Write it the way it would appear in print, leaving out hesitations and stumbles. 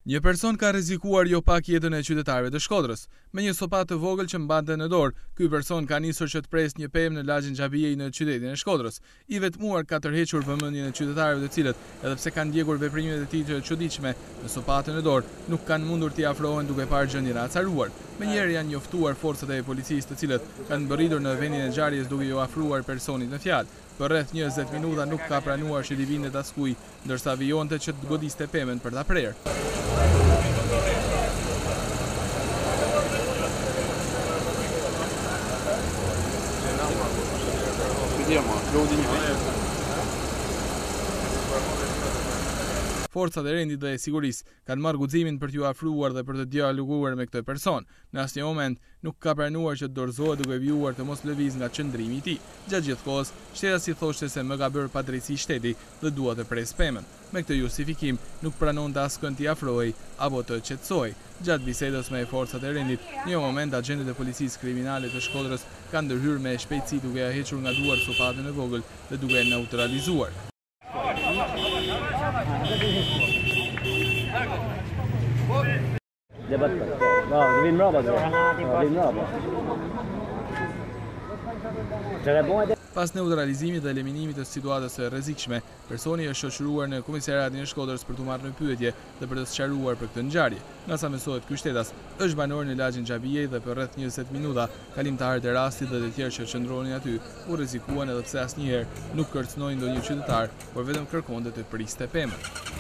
Një person ka rrezikuar jo pak jetën e qytetarëve të Shkodrës. Me një sopat të vogël që mbante në dorë, ky person ka nisur që të presë një pemë në lagjen Xhabijej në qytetin e Shkodrës, i vetmuar ka tërhequr vëmendjen e qytetarëve të cilët, edhe pse kanë ndjekur veprimet e tij të çuditshme në sopatën në dorë, nuk kanë mundur t'i afrohen duke parë gjendjen e acaruar. Menjëherë janë njoftuar forcat e policisë të cilët kanë mbërritur në vendin e ngjarjes duke ju afruar personit në fjalë. Për rreth 20 minuta nuk ka pranuar që t'i vinte askuj, ndërsa vijonte që të godiste pemën për ta prerë. Forcat e rendit dhe e sigurisë kanë marrë guximin për t'ju afruar dhe për të dialoguar me këtë person. Në asnjë moment nuk ka pranuar që të dorëzohet duke vijuar të mos lëviz nga qëndrimi i tij. Gjatë gjithë kohës, shteta thoshte se më ka bërë padrejtësi shteti dhe dua të pres pemën. Me këtë justifikim nuk pranonte askënd t'i afrohej apo të qetësohej. Gjatë bisedës me forcat e rendit, në një moment agentët e policisë kriminale të Shkodrës kanë ndërhyrë me shpejtësi duke ia hequr nga duar sopatën e vogël dhe duke e neutralizuar. Pas neutralizimit dhe eliminimit të situatës së rrezikshme, personi është shoqëruar në komisariatin e Shkodrës për t'u marrë në pyetje dhe për të sqaruar për këtë ngjarje. Nga sa mësohet, ky shtetas është banor në lagjen Xhabijej dhe për rreth 20 minuta kalimtarët e rastit dhe të tjerë që qëndronin aty u rrezikuan edhe pse asnjëherë nuk kërcënoi ndonjë qytetar, por vetëm kërkonte të priste pemën.